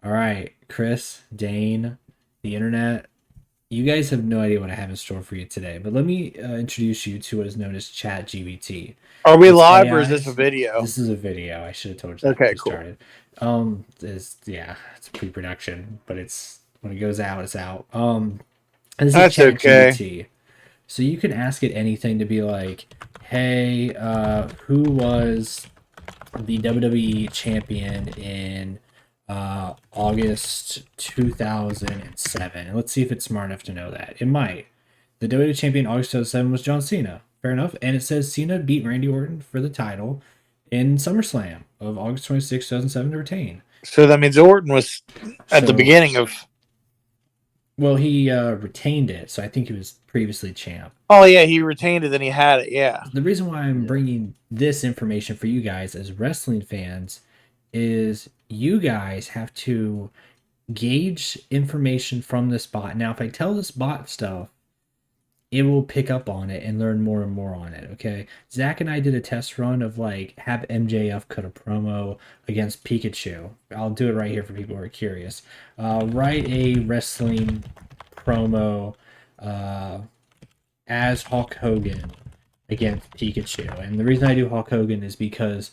All right, Chris, Dane, the internet. You guys have no idea what I have in store for you today, but let me introduce you to what is known as ChatGPT. Are we It's live or is this a AI's. video? This is a video. I should have told you that when Okay, we cool. started. It's pre-production, but it's when it goes out, it's out. This is That's okay. ChatGPT. So you can ask it anything to be like, "Hey, who was the WWE champion in August 2007?" And let's see if it's smart enough to know that. It might. The WWE champion August 2007 was John Cena. Fair enough. And it says Cena beat Randy Orton for the title in SummerSlam of August 26, 2007 to retain. So that means Orton was at the So, beginning of. well, he retained it. So I think he was previously champ. Oh yeah, he retained it, then he had it. Yeah. The reason why I'm Yeah. bringing this information for you guys as wrestling fans is you guys have to gauge information from this bot. Now, if I tell this bot stuff, it will pick up on it and learn more and more on it. Okay. Zach and I did a test run of like have MJF cut a promo against Pikachu. I'll do it right here for people who are curious. Write a wrestling promo uh, as Hulk Hogan against Pikachu. And the reason I do Hulk Hogan is because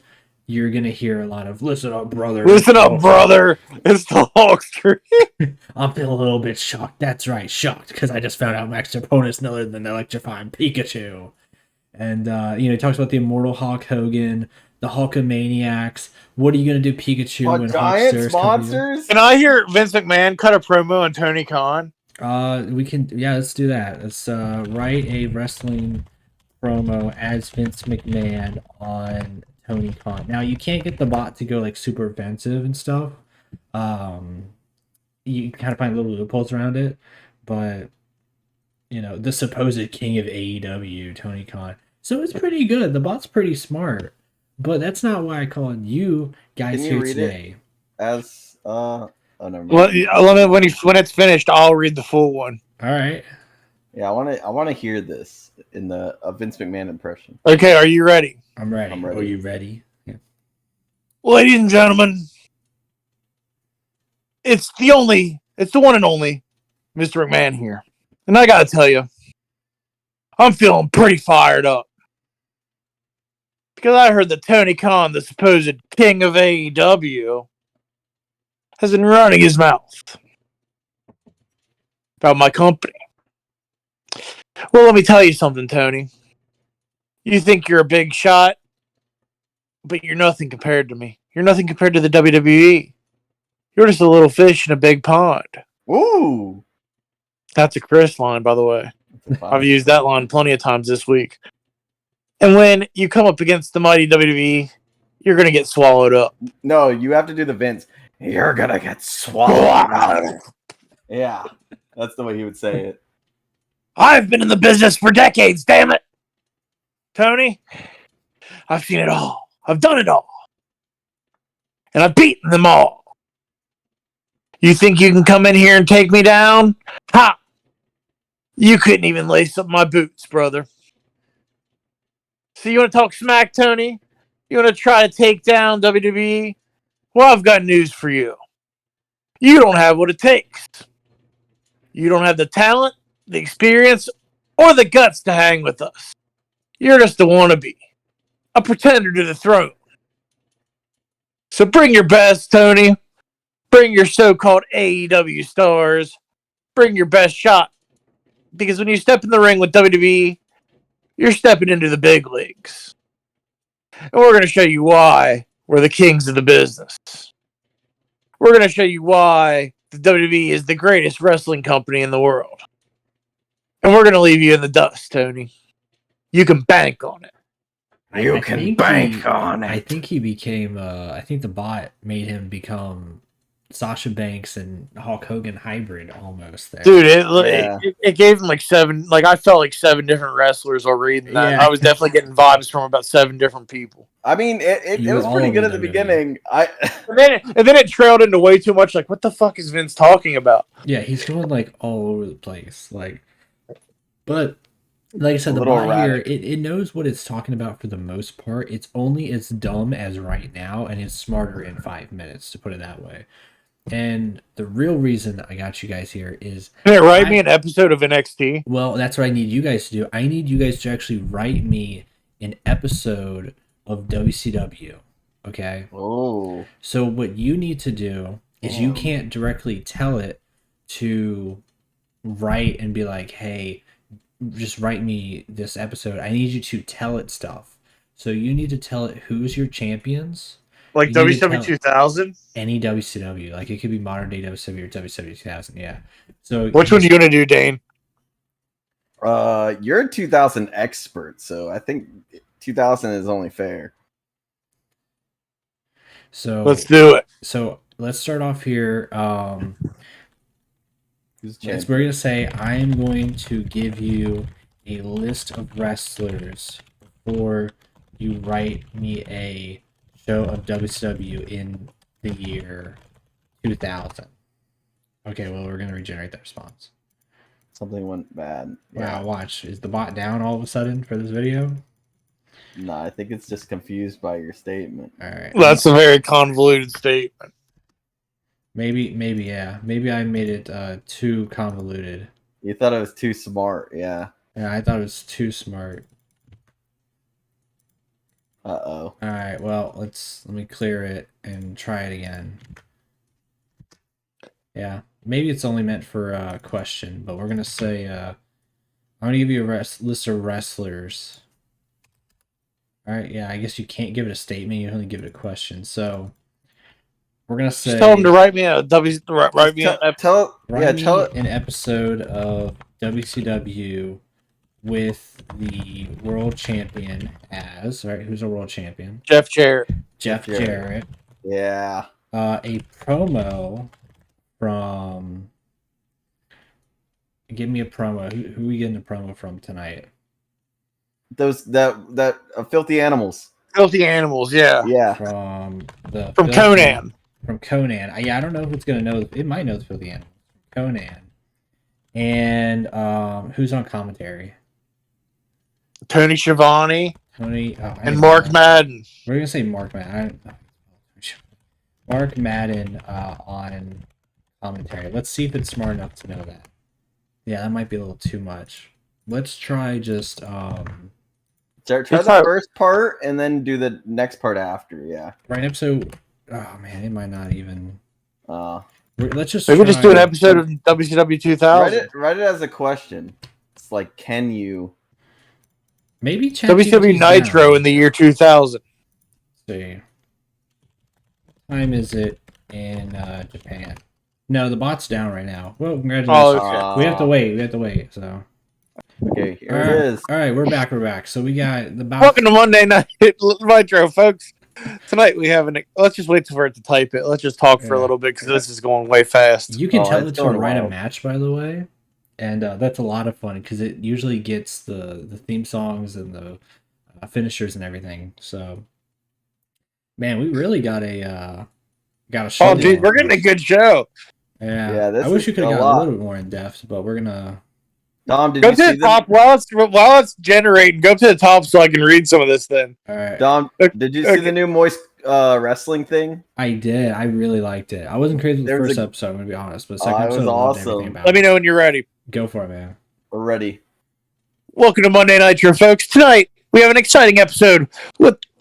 you're gonna hear a lot of "listen up, brother." Listen up, brother. It's the Hulkster. I'm feeling a little bit shocked. That's right, shocked because I just found out Max opponent's none other than electrifying Pikachu. And he talks about the immortal Hulk Hogan, the Hulkamaniacs. What are you gonna do, Pikachu, Oh, when giants, Hulksters come to you? monsters. Can I hear Vince McMahon cut a promo on Tony Khan? We can, yeah, let's do that. Let's write a wrestling promo as Vince McMahon on Tony Khan. Now you can't get the bot to go like super offensive and stuff. Um, you kind of find little loopholes around it, but the supposed king of AEW, Tony Khan. So it's pretty good. The bot's pretty smart, but that's not why I called you guys Can you here read it today. as oh never Well, mind. when it's finished, I'll read the full one. All right. Yeah, I want to hear this in the Vince McMahon impression. Okay, are you ready? I'm ready. I'm ready. Are you ready? Yeah. Ladies and gentlemen, it's the one and only Mr. McMahon here. And I gotta tell you, I'm feeling pretty fired up. Because I heard that Tony Khan, the supposed king of AEW, has been running his mouth about my company. Well, let me tell you something, Tony. You think you're a big shot, but you're nothing compared to me. You're nothing compared to the WWE. You're just a little fish in a big pond. Ooh, That's a Chris line, by the way. wow. I've used that line plenty of times this week. And when you come up against the mighty WWE, you're going to get swallowed up. No, you have to do the Vince. You're gonna get swallowed. Yeah, that's the way he would say it. I've been in the business for decades, damn it. Tony, I've seen it all. I've done it all. And I've beaten them all. You think you can come in here and take me down? Ha! You couldn't even lace up my boots, brother. So you want to talk smack, Tony? You want to try to take down WWE? Well, I've got news for you. You don't have what it takes. You don't have the talent, the experience, or the guts to hang with us. You're just a wannabe, a pretender to the throne. So bring your best, Tony. Bring your so-called AEW stars. Bring your best shot. Because when you step in the ring with WWE, you're stepping into the big leagues. And we're going to show you why we're the kings of the business. We're going to show you why the WWE is the greatest wrestling company in the world. And we're going to leave you in the dust, Tony. You can bank on it. You can bank on it. I think he became. I think the bot made him become Sasha Banks and Hulk Hogan hybrid almost. There, Dude, Yeah. it gave him like seven. Like I felt like seven different wrestlers while reading that. Yeah. I was definitely getting vibes from about seven different people. I mean, it You was all pretty of good them at the WWE. beginning. And then it trailed into way too much. Like, what the fuck is Vince talking about? Yeah, he's going like all over the place. But like I said, A the little bot here, erratic. it knows what it's talking about for the most part. It's only as dumb as right now, and it's smarter in 5 minutes, to put it that way. And the real reason I got you guys here is Write me an episode of NXT. well, that's what I need you guys to do. I need you guys to actually write me an episode of WCW. Okay. Oh, So what you need to do is you can't directly tell it to write and be like, hey, just write me this episode. I need you to tell it stuff. So you need to tell it who's your champions. Like You need to WCW tell 2000? any WCW. Like it could be modern day WCW or WCW 2000. Yeah. So Which one are you going to do, Dane? you're a 2000 expert, so I think 2000 is only fair. So Let's do it. So let's start off here. Who's We're gonna say I am going to give you a list of wrestlers before you write me a show of WCW in the year 2000. Okay, well we're gonna regenerate that response. Something went bad. Wow, watch. Is the bot down all of a sudden for this video? No, I think it's just confused by your statement. All right. That's a very convoluted statement. Maybe, yeah. Maybe I made it too convoluted. You thought it was too smart, yeah. Yeah, I thought it was too smart. Uh-oh. All right, well, let me clear it and try it again. Yeah, maybe it's only meant for a question, but we're gonna say I'm gonna give you a list of wrestlers. All right, yeah, I guess you can't give it a statement; you only give it a question. So we're gonna say Just tell them to write me a write me Tell write tell me it. an episode of WCW with the world champion as right. Who's a world champion? Jeff Jarrett. Jeff Jarrett. Yeah. A promo from. Give me a promo. Who are we getting a promo from tonight? Those filthy animals. Filthy Animals, yeah. Yeah. From Conan. From Conan. Yeah, I don't know if it's gonna know. It might know the filthy animals. Conan. And who's on commentary? Tony Schiavone Tony and Mark Madden. We're gonna say Mark Madden. Mark Madden on commentary. Let's see if it's smart enough to know that. Yeah, that might be a little too much. Let's try just Try the first part and then do the next part after. Yeah. right episode. Oh man, it might not even. Let's just maybe just do an episode of WCW 2000. Write it as a question. It's like, can you? Maybe WCW Nitro down. in the year 2000. Let's see. Time is it in Japan? No, the bot's down right now. Well, congratulations. Oh, okay. We have to wait. So. Okay, here it is. All right, we're back. So we got the bot. Welcome to Monday Night Nitro, folks. Tonight we have let's just wait for it to type it. Let's just talk for a little bit because this is going way fast. You can tell it to write a match, by the way, and that's a lot of fun because it usually gets the theme songs and the finishers and everything. So, man, we really got a show. Oh, dude, we're getting a good show. Yeah, I wish we could have got a little bit more in depth, but we're gonna. Dom, did go you to see the top while it's generating. Go to the top so I can read some of this. Then, all right. Dom, did you see the new Moist wrestling thing? I did. I really liked it. I wasn't crazy with the first episode. I'm gonna be honest, but the second episode was awesome. Let me know when you're ready. Go for it, man. We're ready. Welcome to Monday Nitro, folks. Tonight we have an exciting episode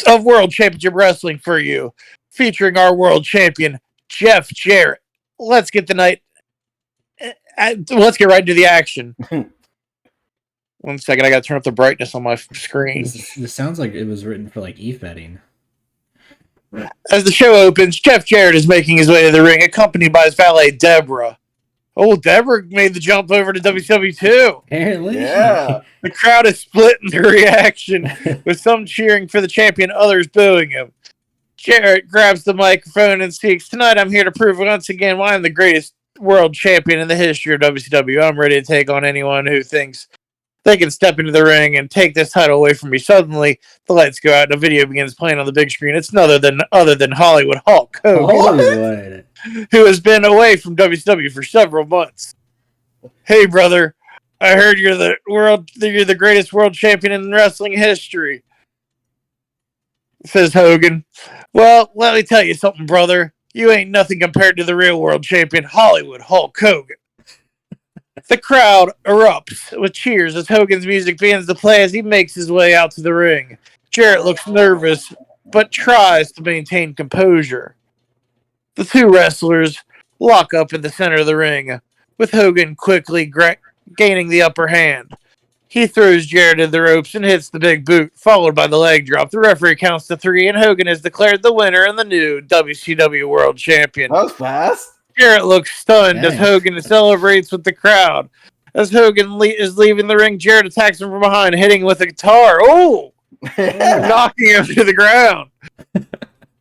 of World Championship Wrestling for you, featuring our world champion Jeff Jarrett. Let's get right into the action. 1 second, I gotta turn up the brightness on my screen. This sounds like it was written for like e-fetting. As the show opens, Jeff Jarrett is making his way to the ring, accompanied by his valet Deborah. Oh, Deborah made the jump over to WCW too. Apparently, yeah. The crowd is split in their reaction, with some cheering for the champion, others booing him. Jarrett grabs the microphone and speaks. Tonight, I'm here to prove once again why I'm the greatest world champion in the history of WCW. I'm ready to take on anyone who thinks they can step into the ring and take this title away from me. Suddenly, the lights go out and a video begins playing on the big screen. It's none other than Hollywood Hulk Hogan, who has been away from WCW for several months. Hey, brother, I heard you're the greatest world champion in wrestling history, says Hogan. Well, let me tell you something, brother. You ain't nothing compared to the real world champion, Hollywood Hulk Hogan. The crowd erupts with cheers as Hogan's music begins to play as he makes his way out to the ring. Jarrett looks nervous, but tries to maintain composure. The two wrestlers lock up in the center of the ring, with Hogan quickly gaining the upper hand. He throws Jarrett in the ropes and hits the big boot, followed by the leg drop. The referee counts to 3, and Hogan is declared the winner and the new WCW World Champion. That was fast. Jarrett looks stunned as Dang. Hogan celebrates with the crowd. As Hogan is leaving the ring, Jarrett attacks him from behind, hitting him with a guitar. Oh! Knocking him to the ground.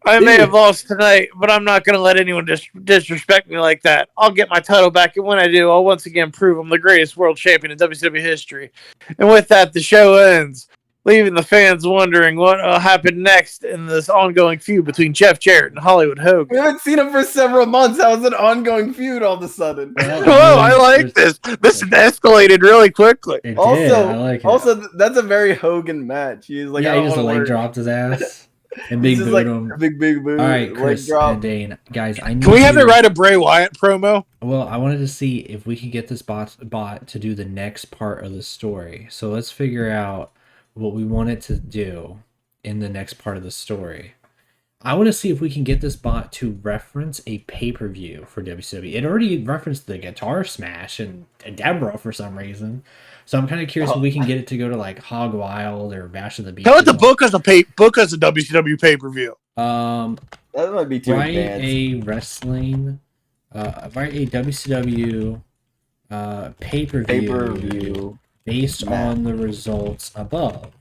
I may have lost tonight, but I'm not going to let anyone disrespect me like that. I'll get my title back, and when I do, I'll once again prove I'm the greatest world champion in WCW history. And with that, the show ends, leaving the fans wondering what happened next in this ongoing feud between Jeff Jarrett and Hollywood We Hogan. haven't seen him for several months. How is an ongoing feud all of a sudden? Whoa, I like this. This escalated really quickly. It did. Also, I like it. also, that's a very Hogan match. He's like, yeah, I he don't just want to leg work. dropped his ass and He's big just boot like him. big boot. All right, leg Chris drop. and Dane, guys, I need Can we have you- to write a Bray Wyatt promo? Well, I wanted to see if we could get this bot to do the next part of the story. So let's figure out what we want it to do in the next part of the story. I want to see if we can get this bot to reference a pay-per-view for WCW. It already referenced the Guitar Smash and Deborah for some reason. So I'm kind of curious if we can get it to go to like Hog Wild or Bash of the Beach. Tell it to book us a WCW pay-per-view. That might be too Write advanced. a wrestling, write a WCW pay-per-view. Pay-per-view. Based Matt. on the results above.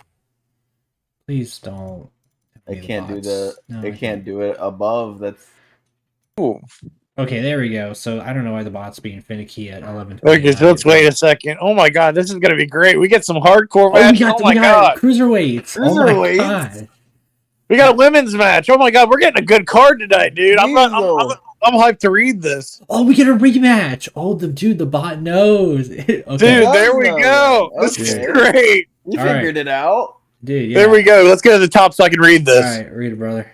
Please don't. I can't do bots. the. No, I I can't do it above. That's Okay, there we go. So I don't know why the bot's being finicky at 11. Okay, so let's wait a second. Oh my god, this is gonna be great. We get some hardcore Oh, we match. got, Oh my we got god, cruiserweights. Oh my Cruiserweights? god. we got a women's match. Oh my god, we're getting a good card tonight, dude. I'm hyped to read this. Oh, we get a rematch. Oh, the bot knows. Okay. Dude, there we No, go. no. This is Okay. great. you All right. figured it out. Dude, yeah. There we go. Let's go to the top so I can read this. All right, read it, brother.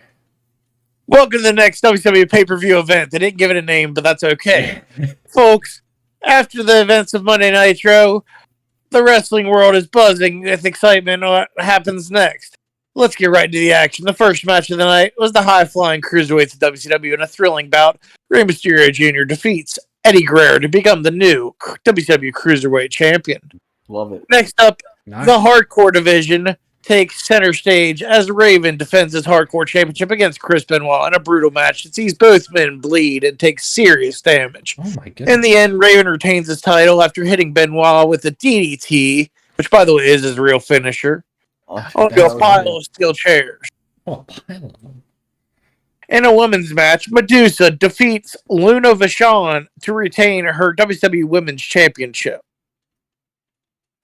Welcome to the next WCW pay-per-view event. They didn't give it a name, but that's okay. Folks, after the events of Monday Nitro, the wrestling world is buzzing with excitement on what happens next. Let's get right into the action. The first match of the night was the high-flying cruiserweights of WCW in a thrilling bout. Rey Mysterio Jr. defeats Eddie Guerrero to become the new WCW Cruiserweight Champion. Love it. Next up, Nice. the Hardcore division takes center stage as Raven defends his Hardcore Championship against Chris Benoit in a brutal match that sees both men bleed and take serious damage. Oh my goodness. In the end, Raven retains his title after hitting Benoit with a DDT, which, by the way, is his real finisher, onto a That's pile of steel chairs. Oh, a pile of them. In a women's match, Medusa defeats Luna Vachon to retain her WCW Women's Championship.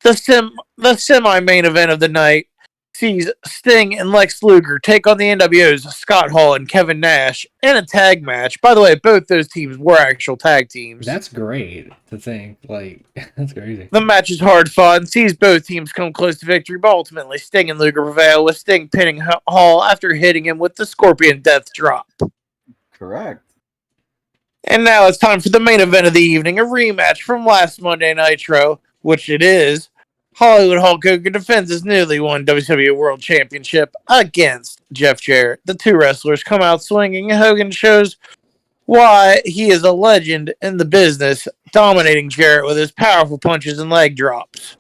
The semi-main event of the night sees Sting and Lex Luger take on the NWO's Scott Hall and Kevin Nash in a tag match. By the way, both those teams were actual tag teams. That's great to think. Like, that's crazy. The match is hard fought and sees both teams come close to victory, but ultimately Sting and Luger prevail, with Sting pinning Hall after hitting him with the Scorpion Death Drop. Correct. And now it's time for the main event of the evening, a rematch from last Monday Nitro, which it is. Hollywood Hulk Hogan defends his newly won WWE World Championship against Jeff Jarrett. The two wrestlers come out swinging, and Hogan shows why he is a legend in the business, dominating Jarrett with his powerful punches and leg drops.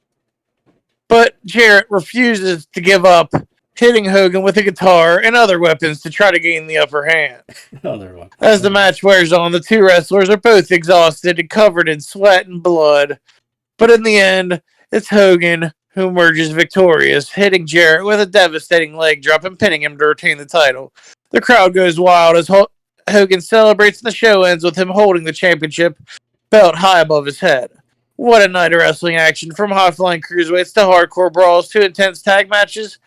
But Jarrett refuses to give up, hitting Hogan with a guitar and other weapons to try to gain the upper hand. Other one. As the match wears on, the two wrestlers are both exhausted and covered in sweat and blood. But in the end, it's Hogan who emerges victorious, hitting Jarrett with a devastating leg drop and pinning him to retain the title. The crowd goes wild as Hogan celebrates, and the show ends with him holding the championship belt high above his head. What a night of wrestling action, from high-flying cruiserweights to hardcore brawls to intense tag matches.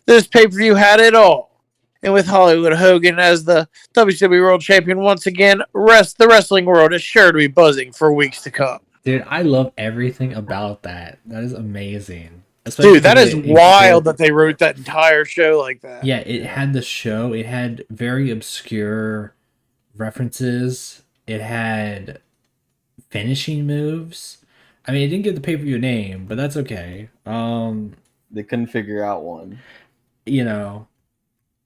This pay-per-view had it all. And with Hollywood Hogan as the WCW World Champion once again, the wrestling world is sure to be buzzing for weeks to come. Dude, I love everything about that. That is amazing. Especially Dude, that because is wild that they wrote that entire show like that. Yeah, it had the show. It had very obscure references. It had finishing moves. I mean, it didn't give the pay-per-view name, but that's okay. They couldn't figure out one. You know,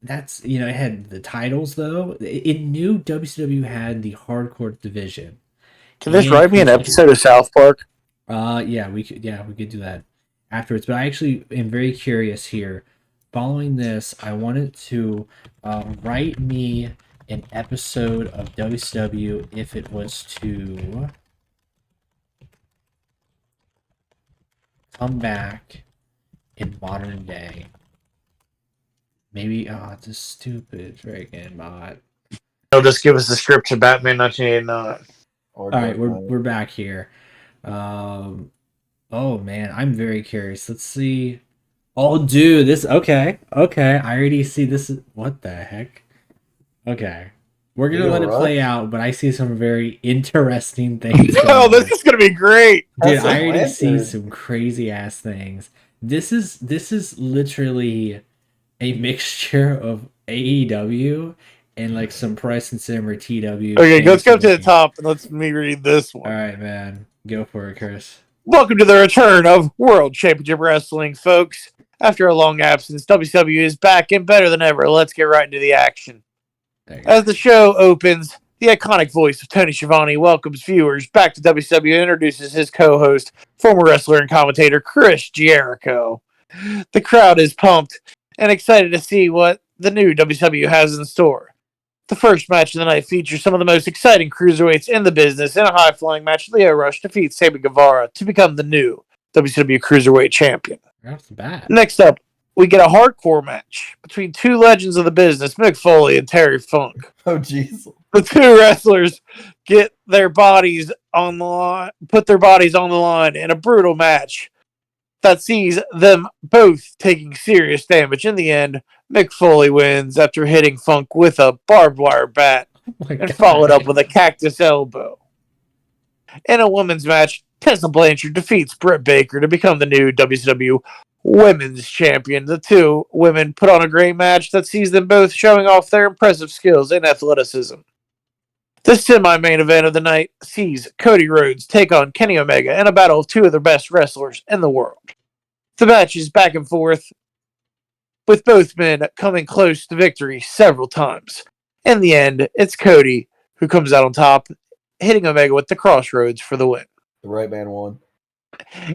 that's it had the titles though. It knew WCW had the hardcore division. Can this And write me an episode of South Park? Yeah, we could do that afterwards. But I actually am very curious here. Following this, I wanted to write me an episode of WCW if it was to come back in modern day. Maybe it's a stupid freaking bot. They'll just give us the script to Batman 1989. Or All right, Dark Knight. we're back here. Oh man, I'm very curious. Let's see. Oh, dude, this okay. I already see this. What the heck? Okay, we're gonna let it play out, but I see some very interesting things. Oh, this is gonna be great, dude! I already see some crazy ass things. This is literally a mixture of AEW and like some Price and Simmer TW. Okay, let's go to the top and let's me read this one. All right, man, go for it, Chris. Welcome to the return of World Championship Wrestling, folks. After a long absence, WCW is back and better than ever. Let's get right into the action. As the show opens, the iconic voice of Tony Schiavone welcomes viewers back to WCW and introduces his co-host, former wrestler and commentator Chris Jericho. The crowd is pumped and excited to see what the new WCW has in store. The first match of the night features some of the most exciting cruiserweights in the business. In a high-flying match, Leo Rush defeats Sammy Guevara to become the new WCW Cruiserweight Champion. That's bad. Next up, we get a hardcore match between two legends of the business, Mick Foley and Terry Funk. Oh, jeez. The two wrestlers get their bodies on the line, put their bodies on the line in a brutal match that sees them both taking serious damage. In the end, Mick Foley wins after hitting Funk with a barbed wire bat and followed up with a cactus elbow. In a women's match, Tessa Blanchard defeats Britt Baker to become the new WCW Women's Champion. The two women put on a great match that sees them both showing off their impressive skills and athleticism. The semi-main event of the night sees Cody Rhodes take on Kenny Omega in a battle of two of the best wrestlers in the world. The match is back and forth, with both men coming close to victory several times. In the end, it's Cody who comes out on top, hitting Omega with the crossroads for the win. The right man won.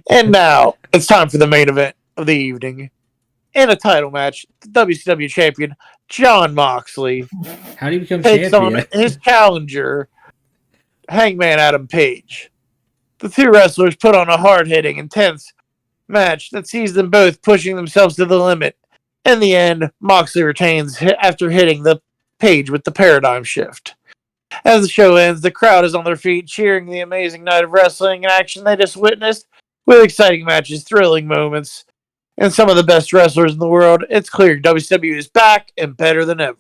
And now, it's time for the main event of the evening. In a title match, the WCW champion, Jon Moxley, how do you become takes champion? on his challenger, Hangman Adam Page. The two wrestlers put on a hard-hitting, intense match that sees them both pushing themselves to the limit. In the end, Moxley retains after hitting the Page with the paradigm shift. As the show ends, the crowd is on their feet, cheering the amazing night of wrestling and action they just witnessed, with exciting matches, thrilling moments, and some of the best wrestlers in the world. It's clear WCW is back and better than ever.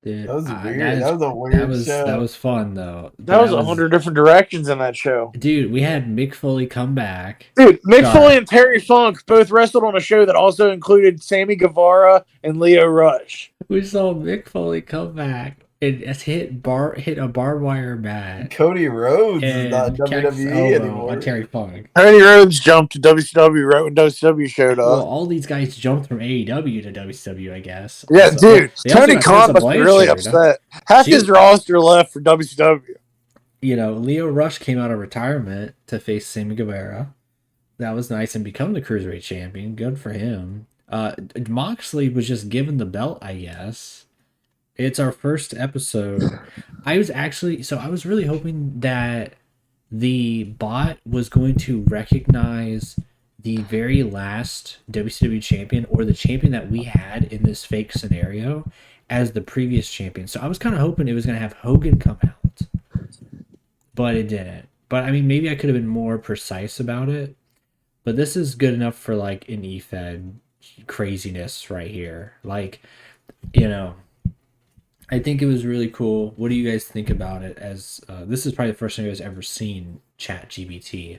Dude, that was weird. That was a weird show. That was fun though. That was 100 different directions in that show. Dude, we had Mick Foley come back. Dude, Mick Foley and Terry Funk both wrestled on a show that also included Sammy Guevara and Leo Rush. We saw Mick Foley come back and hit a barbed wire bat. Cody Rhodes is not in WWE anymore. On Terry Funk. Cody Rhodes jumped to WCW right when WCW showed up. Well, all these guys jumped from AEW to WCW, I guess. Yeah, also, dude. Tony Khan must be really upset. Half his roster left for WCW. You know, Leo Rush came out of retirement to face Sammy Guevara. That was nice and become the Cruiserweight champion. Good for him. Moxley was just given the belt, I guess. It's our first episode. I was really hoping that the bot was going to recognize the very last WCW champion or the champion that we had in this fake scenario as the previous champion. So I was kind of hoping it was going to have Hogan come out, but it didn't. But I mean, maybe I could have been more precise about it. But this is good enough for like an EFED craziness right here. Like, you know, I think it was really cool. What do you guys think about it? As this is probably the first time you guys ever seen ChatGPT.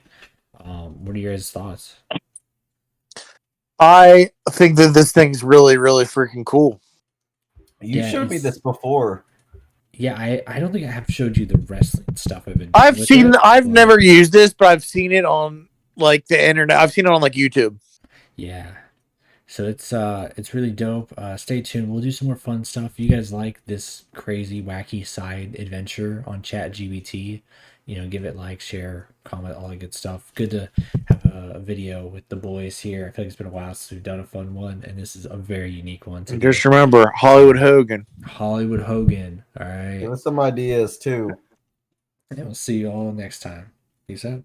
What are your guys' thoughts? I think that this thing's really, really freaking cool. You showed me this before. Yeah, I don't think I have showed you the wrestling stuff I've been doing I've with seen. it, I've but never used this, but I've seen it on like the internet. I've seen it on like YouTube. yeah. So it's really dope. Stay tuned. We'll do some more fun stuff. If you guys like this crazy, wacky side adventure on ChatGPT, give it like, share, comment, all that good stuff. Good to have a video with the boys here. I feel like it's been a while since we've done a fun one, and this is a very unique one to And do. just remember, Hollywood Hogan. Hollywood Hogan. All right. Give us some ideas too. And we'll see you all next time. Peace out.